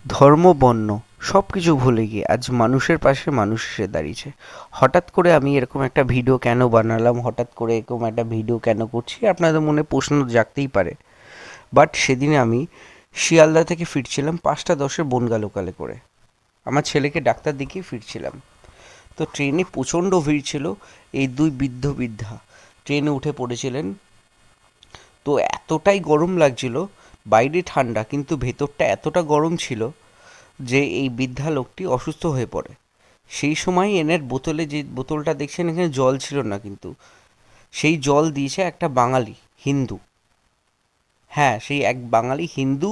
ধর্ম বর্ণ সব কিছু ভুলে গিয়ে আজ মানুষের পাশে মানুষ এসে দাঁড়িয়েছে। হঠাৎ করে আমি এরকম একটা ভিডিও কেন বানালাম, হঠাৎ করে এরকম একটা ভিডিও কেন করছি, আপনাদের মনে প্রশ্ন জাগতেই পারে। বাট সেদিনে আমি শিয়ালদা থেকে ফিরছিলাম 5টা 10-এ বনগা লোকালে করে। আমার ছেলেকে ডাক্তার দেখিয়ে ফিরছিলাম। তো ট্রেনে প্রচণ্ড ভিড় ছিল। এই দুই বৃদ্ধ বৃদ্ধা ট্রেনে উঠে পড়েছিলেন। তো এতটাই গরম লাগছিল, বাইরে ঠান্ডা কিন্তু ভেতরটা এতটা গরম ছিল যে এই বৃদ্ধা লোকটি অসুস্থ হয়ে পড়ে। সেই সময় এনার বোতলে, যে বোতলটা দেখছেন এখানে জল ছিল না, কিন্তু সেই জল দিয়েছে একটা বাঙালি হিন্দু। হ্যাঁ, সেই এক বাঙালি হিন্দু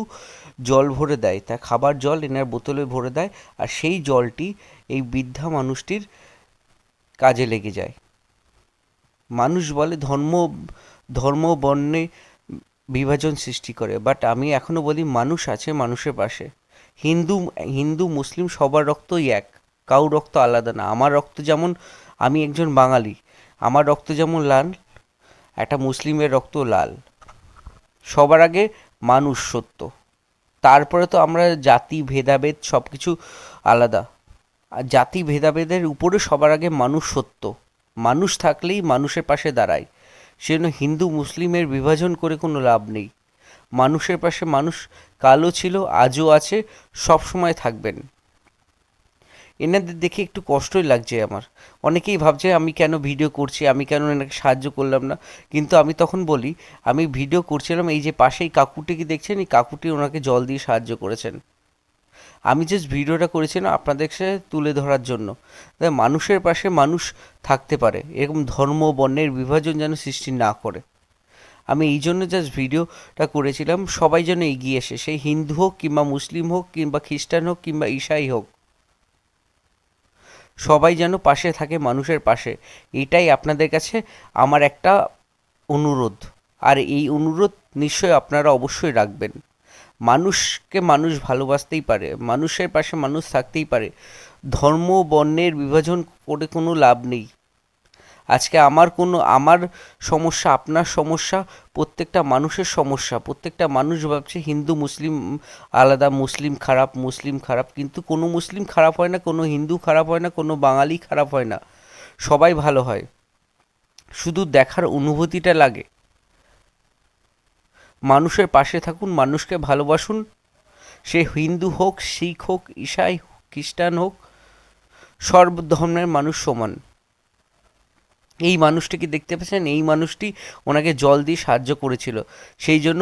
জল ভরে দেয়, তার খাবার জল এনার বোতলে ভরে দেয়, আর সেই জলটি এই বৃদ্ধা মানুষটির কাজে লেগে যায়। মানুষ বলে ধর্ম ধর্ম বর্ণে বিভাজন সৃষ্টি করে, বাট আমি এখনো বলি মানুষ আছে মানুষের পাশে। হিন্দু হিন্দু মুসলিম সবার রক্তই এক, কারো রক্ত আলাদা না। আমার রক্ত যেমন, আমি একজন বাঙালি, আমার রক্ত যেমন লাল, একটা মুসলিমের রক্ত লাল। সবার আগে মানুষ সত্য, তারপরে তো আমরা জাতি ভেদাভেদ সব কিছু আলাদা। আর জাতি ভেদাভেদের উপরে সবার আগে মানুষ সত্য। মানুষ থাকলেই মানুষের পাশে দাঁড়ায়। সেজন্য হিন্দু মুসলিমের বিভাজন করে কোনো লাভ নেই। মানুষের পাশে মানুষ কালও ছিল, আজও আছে, সব সময় থাকবেন। এনাদের দেখে একটু কষ্টই লাগছে আমার। অনেকেই ভাবছে আমি কেন ভিডিও করছি, আমি কেন এনাকে সাহায্য করলাম না। কিন্তু আমি তখন বলি, আমি ভিডিও করছিলাম, এই যে পাশেই কাকুটিকে দেখছেন, এই কাকুটি ওনাকে জল দিয়ে সাহায্য করেছেন। আমি জাস্ট ভিডিওটা করেছিলাম আপনাদের সাথে তুলে ধরার জন্য, মানুষের পাশে মানুষ থাকতে পারে, এরকম ধর্ম বর্ণের বিভাজন যেন সৃষ্টি না করে। আমি এই জন্য জাস্ট ভিডিওটা করেছিলাম, সবাই যেন এগিয়ে এসে, সেই হিন্দু হোক কিংবা মুসলিম হোক কিংবা খ্রিস্টান হোক কিংবা ঈসাই হোক, সবাই যেন পাশে থাকে, মানুষের পাশে। এটাই আপনাদের কাছে আমার একটা অনুরোধ। আর এই অনুরোধ নিশ্চয়ই আপনারা অবশ্যই রাখবেন। মানুষকে মানুষ ভালোবাসতেই পারে, মানুষের পাশে মানুষ থাকতেই পারে। ধর্ম বর্ণের বিভাজন করে কোনো লাভ নেই। আজকে আমার সমস্যা, আপনার সমস্যা, প্রত্যেকটা মানুষের সমস্যা। প্রত্যেকটা মানুষ ভাবছে হিন্দু মুসলিম আলাদা, মুসলিম খারাপ, মুসলিম খারাপ। কিন্তু কোনো মুসলিম খারাপ হয় না, কোনো হিন্দু খারাপ হয় না, কোনো বাঙালি খারাপ হয় না। সবাই ভালো হয়, শুধু দেখার অনুভূতিটা লাগে। মানুষের পাশে থাকুন, মানুষকে ভালোবাসুন। সে হিন্দু হোক, শিখ হোক, ঈসাই হোক, খ্রিস্টান হোক, সর্ব ধর্মের মানুষ সমান। এই মানুষটিকে দেখতে পাচ্ছেন, এই মানুষটি ওনাকে জল দিয়ে সাহায্য করেছিল, সেই জন্য